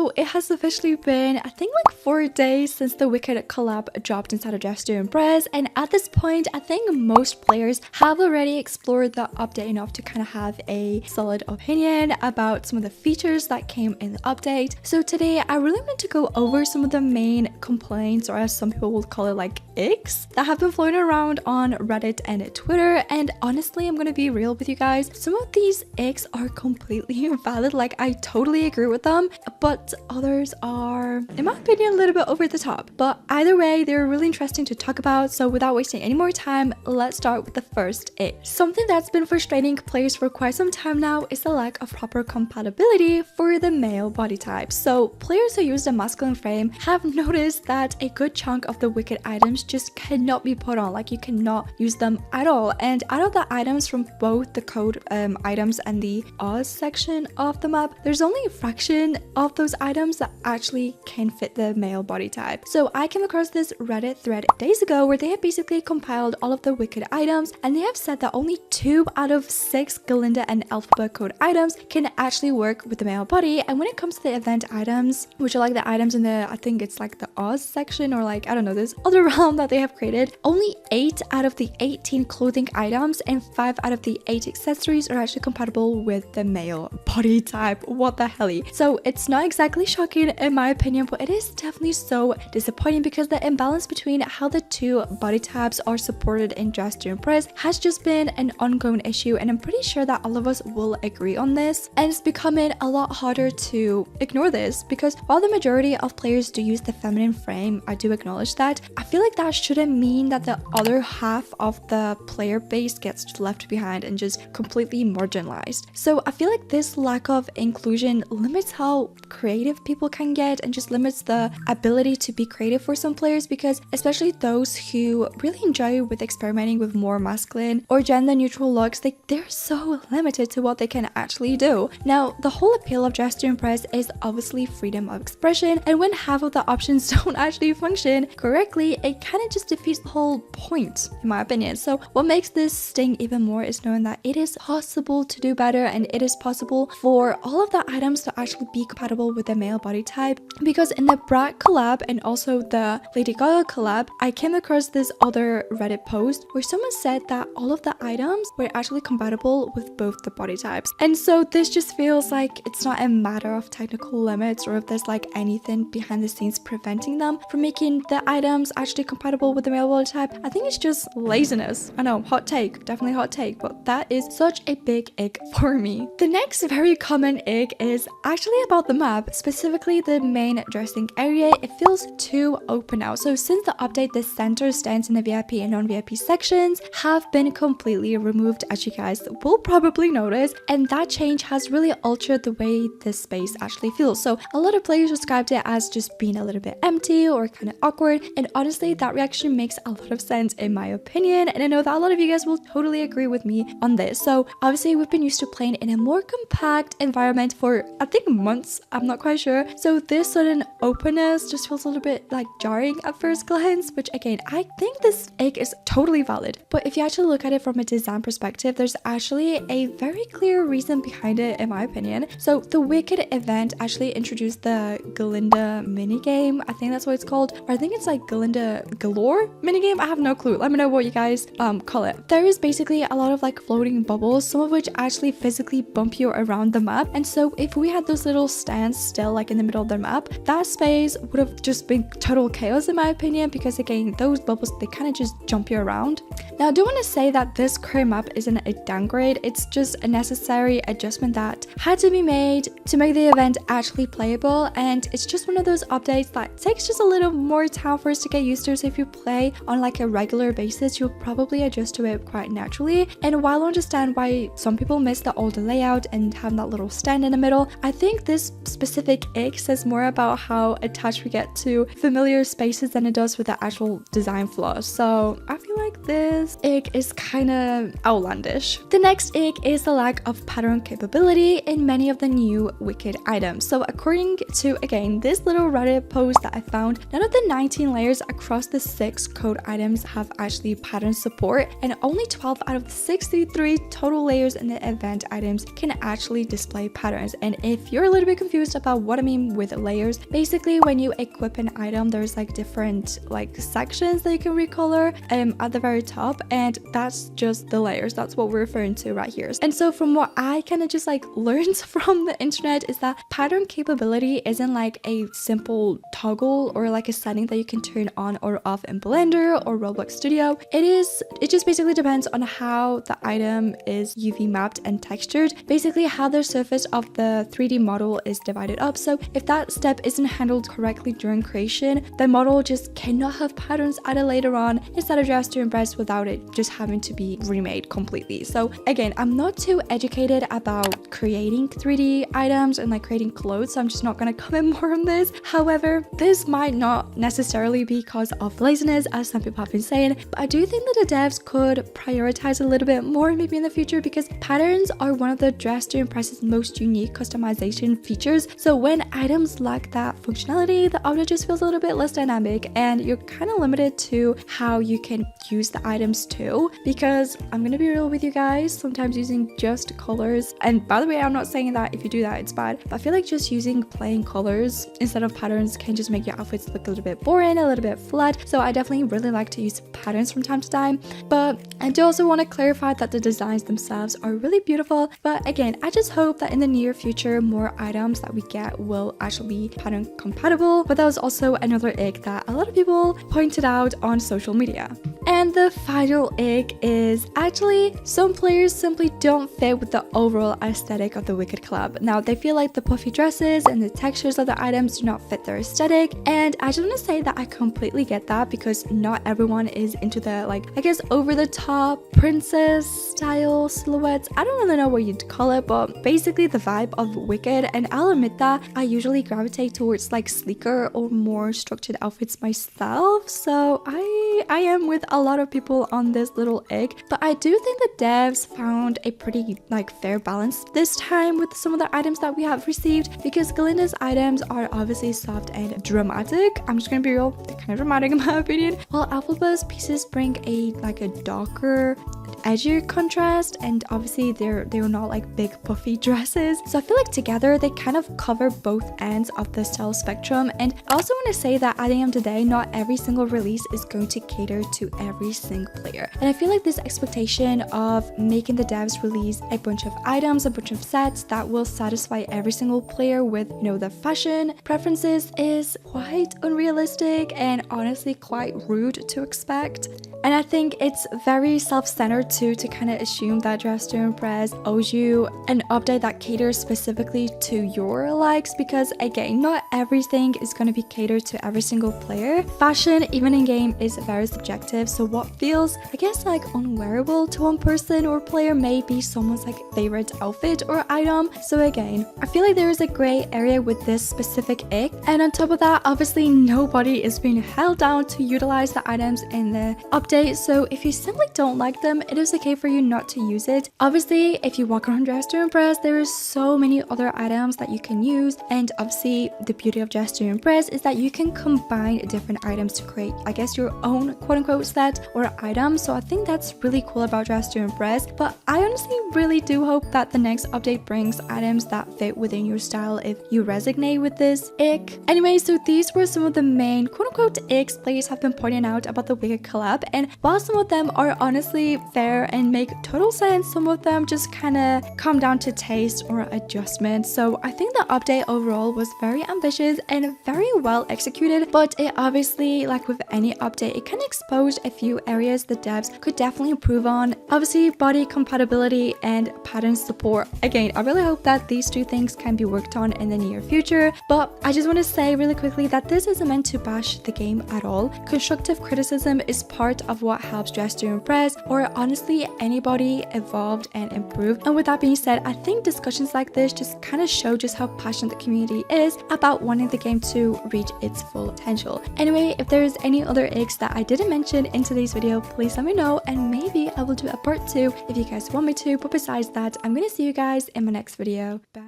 So it has officially been, I think, like 4 days since the Wicked collab dropped inside of Just to Impress, and at this point I think most players have already explored the update enough to kind of have a solid opinion about some of the features that came in the update. So today I really want to go over some of the main complaints, or as some people will call it, like icks, that have been floating around on Reddit and Twitter. And honestly, I'm gonna be real with you guys, some of these icks are completely invalid. Like, I totally agree with them, but others are, in my opinion, a little bit over the top. But either way, they're really interesting to talk about. So without wasting any more time, let's start with the first ick. Something that's been frustrating players for quite some time now is the lack of proper compatibility for the male body type. So players who use the masculine frame have noticed that a good chunk of the Wicked items just cannot be put on. Like, you cannot use them at all. And out of the items from both the code items and the Oz section of the map, there's only a fraction of those items that actually can fit the male body type. So I came across this Reddit thread days ago where they have basically compiled all of the Wicked items, and they have said that only 2 out of 6 Galinda and alphabet code items can actually work with the male body. And when it comes to the event items, which are like the items in the, I think it's like the Oz section, or like, I don't know, this other realm that they have created, only 8 out of the 18 clothing items and 5 out of the 8 accessories are actually compatible with the male body type. What the hell? So it's not exactly shocking in my opinion, but it is definitely so disappointing because the imbalance between how the two body types are supported in Just to Impress has just been an ongoing issue, and I'm pretty sure that all of us will agree on this. And it's becoming a lot harder to ignore this, because while the majority of players do use the feminine frame, I do acknowledge that, I feel like that shouldn't mean that the other half of the player base gets left behind and just completely marginalized. So I feel like this lack of inclusion limits how creative people can get, and just limits the ability to be creative for some players, because especially those who really enjoy with experimenting with more masculine or gender neutral looks, they're so limited to what they can actually do. Now, the whole appeal of Just to Impress is obviously freedom of expression, and when half of the options don't actually function correctly, it kind of just defeats the whole point, in my opinion. So what makes this sting even more is knowing that it is possible to do better, and it is possible for all of the items to actually be compatible with the male body type. Because in the Brat collab and also the Lady Gaga collab, I came across this other Reddit post where someone said that all of the items were actually compatible with both the body types. And so this just feels like it's not a matter of technical limits, or if there's like anything behind the scenes preventing them from making the items actually compatible with the male body type. I think it's just laziness. I know, hot take, definitely hot take, but that is such a big ick for me. The next very common ick is actually about the map, specifically the main dressing area. It feels too open now. So since the update, the center stands in the VIP and non-VIP sections have been completely removed, as you guys will probably notice, and that change has really altered the way this space actually feels. So a lot of players described it as just being a little bit empty or kind of awkward, and honestly that reaction makes a lot of sense in my opinion, and I know that a lot of you guys will totally agree with me on this. So obviously we've been used to playing in a more compact environment for, I think, months, I'm not quite sure. So this sudden openness just feels a little bit like jarring at first glance, which again, I think this ick is totally valid. But if you actually look at it from a design perspective, there's actually a very clear reason behind it, in my opinion. So the Wicked event actually introduced the Galinda minigame, I think that's what it's called, or I think it's like Galinda Galore minigame, I have no clue. Let me know what you guys call it. There is basically a lot of like floating bubbles, some of which actually physically bump you around the map. And so if we had those little stands still like in the middle of the map, that space would have just been total chaos in my opinion, because again, those bubbles, they kind of just jump you around. Now I do want to say that this current map isn't a downgrade, it's just a necessary adjustment that had to be made to make the event actually playable, and it's just one of those updates that takes just a little more time for us to get used to. So if you play on like a regular basis, you'll probably adjust to it quite naturally. And while I understand why some people miss the older layout and have that little stand in the middle, I think this specific ick says more about how attached we get to familiar spaces than it does with the actual design flaws. So I feel like like this ick is kind of outlandish. The next ick is the lack of pattern capability in many of the new Wicked items. So according to, again, this little Reddit post that I found, none of the 19 layers across the 6 code items have actually pattern support, and only 12 out of the 63 total layers in the event items can actually display patterns. And if you're a little bit confused about what I mean with layers, basically when you equip an item, there's like different like sections that you can recolor at the very top, and that's just the layers. That's what we're referring to right here. And so from what I kind of just like learned from the internet is that pattern capability isn't like a simple toggle or like a setting that you can turn on or off in Blender or Roblox Studio. It just basically depends on how the item is UV mapped and textured, basically how the surface of the 3D model is divided up. So if that step isn't handled correctly during creation, the model just cannot have patterns added later on inside of Gesture and Breast without it just having to be remade completely. So again, I'm not too educated about creating 3D items and like creating clothes, so I'm just not going to comment more on this. However, this might not necessarily be because of laziness, as some people have been saying, but I do think that the devs could prioritize a little bit more maybe in the future, because patterns are one of the Dress to Impress's most unique customization features. So when items lack that functionality, the object just feels a little bit less dynamic, and you're kind of limited to how you can use the items too, because I'm gonna be real with you guys, sometimes using just colors, and by the way, I'm not saying that if you do that it's bad, but I feel like just using plain colors instead of patterns can just make your outfits look a little bit boring, a little bit flat. So I definitely really like to use patterns from time to time, but I do also want to clarify that the designs themselves are really beautiful. But again, I just hope that in the near future more items that we get will actually be pattern compatible. But that was also another ick that a lot of people pointed out on social media. And the final ick is actually some players simply don't fit with the overall aesthetic of the Wicked collab. Now they feel like the puffy dresses and the textures of the items do not fit their aesthetic, and I just want to say that I completely get that, because not everyone is into the like, I guess, over the top princess style silhouettes. I don't really know what you'd call it, but basically the vibe of Wicked, and I'll admit that I usually gravitate towards like sleeker or more structured outfits myself, so I am with a lot of people on this little egg. But I do think the devs found a pretty like fair balance this time with some of the items that we have received, because Galinda's items are obviously soft and dramatic. I'm just gonna be real, they're kind of dramatic in my opinion, while Alphaba's pieces bring a like a darker, edgier contrast, and obviously they're not like big puffy dresses. So I feel like together they kind of cover both ends of the style spectrum. And I also want to say that at the end of the day, not every single release is going to cater to every single player, and I feel like this expectation of making the devs release a bunch of items, a bunch of sets that will satisfy every single player with, you know, the fashion preferences is quite unrealistic and honestly quite rude to expect. And I think it's very self-centered too to kind of assume that Dress to Impress owes you an update that caters specifically to your likes, because again, not everything is going to be catered to every single player. Fashion, even in game, is very subjective, so what feels, I guess, like unwearable to one person or player may be someone's like favorite outfit or item. So again, I feel like there is a gray area with this specific ick, and on top of that, obviously nobody is being held down to utilize the items in the update. So if you simply don't like them, it is okay for you not to use it. Obviously, if you walk around Dress to Impress, there is so many other items that you can use, and obviously the beauty of Dress to Impress is that you can combine different items to create, I guess, your own quote-unquote set or item. So I think that's really cool about Dress to Impress, but I honestly really do hope that the next update brings items that fit within your style if you resonate with this ick. Anyway, so these were some of the main quote-unquote icks players have been pointing out about the Wicked collab, and while some of them are honestly fair and make total sense, some of them just kind of come down to taste or adjustment. So I think the update overall was very ambitious and very well executed, but it obviously, like with any update, it kind of exposed a few areas the devs could definitely improve on. Obviously, body compatibility and pattern support. Again, I really hope that these two things can be worked on in the near future, but I just want to say really quickly that this isn't meant to bash the game at all. Constructive criticism is part of what helps Dress to Impress, or honestly anybody evolved and improved. And with that being said, I think discussions like this just kind of show just how passionate the community is about wanting the game to reach its full potential. Anyway, if there's any other ICKS that I didn't mention in today's video, please let me know, and maybe I will do a part 2 if you guys want me to. But besides that, I'm gonna see you guys in my next video. Bye.